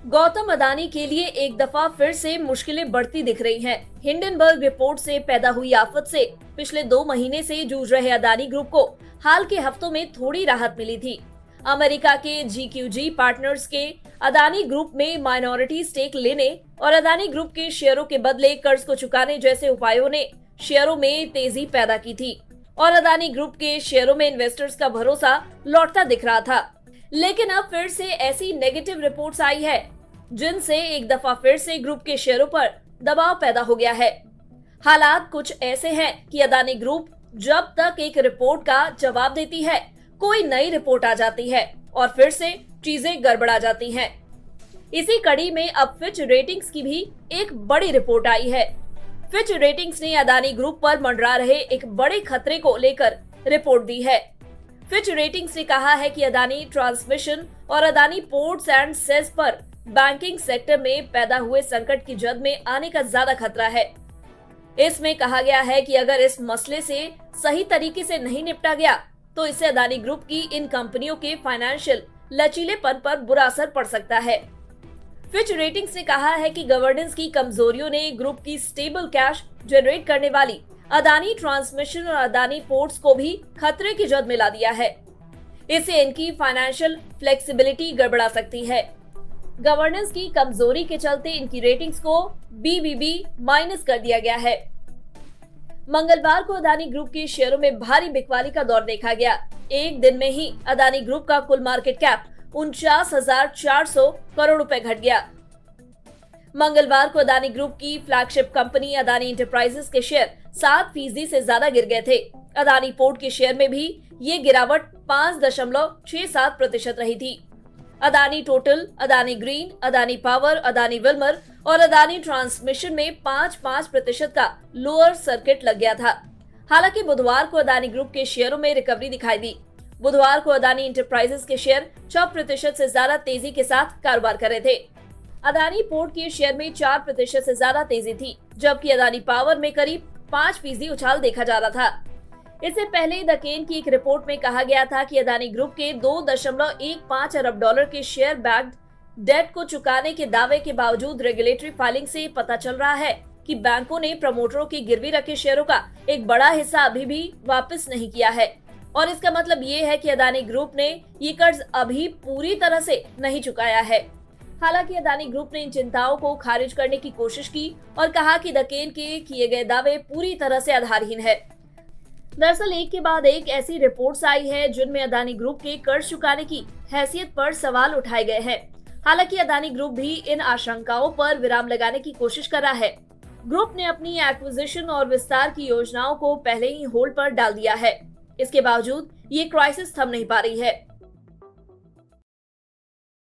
गौतम अदानी के लिए एक दफा फिर से मुश्किलें बढ़ती दिख रही हैं। हिंडनबर्ग रिपोर्ट से पैदा हुई आफत से पिछले 2 महीने से जूझ रहे अदानी ग्रुप को हाल के हफ्तों में थोड़ी राहत मिली थी। अमेरिका के GQG पार्टनर्स के अदानी ग्रुप में माइनॉरिटी स्टेक लेने और अदानी ग्रुप के शेयरों के बदले कर्ज को चुकाने जैसे उपायों ने शेयरों में तेजी पैदा की थी और अदानी ग्रुप के शेयरों में इन्वेस्टर्स का भरोसा लौटता दिख रहा था। लेकिन अब फिर से ऐसी नेगेटिव रिपोर्ट्स आई है जिनसे एक दफा फिर से ग्रुप के शेयरों पर दबाव पैदा हो गया है। हालात कुछ ऐसे हैं कि अदानी ग्रुप जब तक एक रिपोर्ट का जवाब देती है, कोई नई रिपोर्ट आ जाती है और फिर से चीजें गड़बड़ा जाती हैं। इसी कड़ी में अब फिच रेटिंग्स की भी एक बड़ी रिपोर्ट आई है। फिच रेटिंग्स ने अदानी ग्रुप पर मंडरा रहे एक बड़े खतरे को लेकर रिपोर्ट दी है। फिच रेटिंग्स ने कहा है कि अदानी ट्रांसमिशन और अदानी पोर्ट्स एंड सेज पर बैंकिंग सेक्टर में पैदा हुए संकट की जद में आने का ज्यादा खतरा है। इसमें कहा गया है कि अगर इस मसले से सही तरीके से नहीं निपटा गया तो इससे अदानी ग्रुप की इन कंपनियों के फाइनेंशियल लचीलेपन पर बुरा असर पड़ सकता है। फिच रेटिंग्स ने कहा है कि गवर्नेंस की कमजोरियों ने ग्रुप की स्टेबल कैश जनरेट करने वाली अदानी ट्रांसमिशन और अदानी पोर्ट्स को भी खतरे की जद में ला दिया है। इससे इनकी फाइनेंशियल फ्लेक्सिबिलिटी गड़बड़ा सकती है। गवर्नेंस की कमजोरी के चलते इनकी रेटिंग्स को BBB माइनस कर दिया गया है। मंगलवार को अदानी ग्रुप के शेयरों में भारी बिकवाली का दौर देखा गया। एक दिन में ही अदानी ग्रुप का कुल मार्केट कैप 49,400 करोड़ रुपए घट गया। मंगलवार को अदानी ग्रुप की फ्लैगशिप कंपनी अदानी इंटरप्राइजेस के शेयर 7% से ज्यादा गिर गए थे। अदानी पोर्ट के शेयर में भी ये गिरावट 5.67% रही थी। Adani total, Adani green, Adani power, Adani Wilmer और अदानी ट्रांसमिशन में 5-5% का लोअर सर्किट लग गया था। हालांकि बुधवार को अदानी ग्रुप के शेयरों में रिकवरी दिखाई दी। बुधवार को अदानी इंटरप्राइजेस के शेयर 6% से ज्यादा तेजी के साथ कारोबार कर रहे थे। अदानी पोर्ट के शेयर में 4% से ज्यादा तेजी थी, जबकि अदानी पावर में करीब 5% उछाल देखा जा रहा था। इससे पहले द केन की एक रिपोर्ट में कहा गया था कि अदानी ग्रुप के 2.15 अरब डॉलर के शेयर बैक्ड डेट को चुकाने के दावे के बावजूद रेगुलेटरी फाइलिंग से पता चल रहा है कि बैंकों ने प्रमोटरों के गिरवी रखे शेयरों का एक बड़ा हिस्सा अभी भी वापस नहीं किया है और इसका मतलब ये है कि अदानी ग्रुप ने ये कर्ज अभी पूरी तरह से नहीं चुकाया है। हालांकि अदानी ग्रुप ने इन चिंताओं को खारिज करने की कोशिश की और कहा कि द केन के किए गए दावे पूरी तरह से आधारहीन है। दरअसल एक के बाद एक ऐसी रिपोर्ट्स आई है जिनमें अदानी ग्रुप के कर्ज चुकाने की हैसियत पर सवाल उठाए गए हैं। हालांकि अदानी ग्रुप भी इन आशंकाओं पर विराम लगाने की कोशिश कर रहा है। ग्रुप ने अपनी एक्विजिशन और विस्तार की योजनाओं को पहले ही होल्ड पर डाल दिया है। इसके बावजूद ये क्राइसिस थम नहीं पा रही है।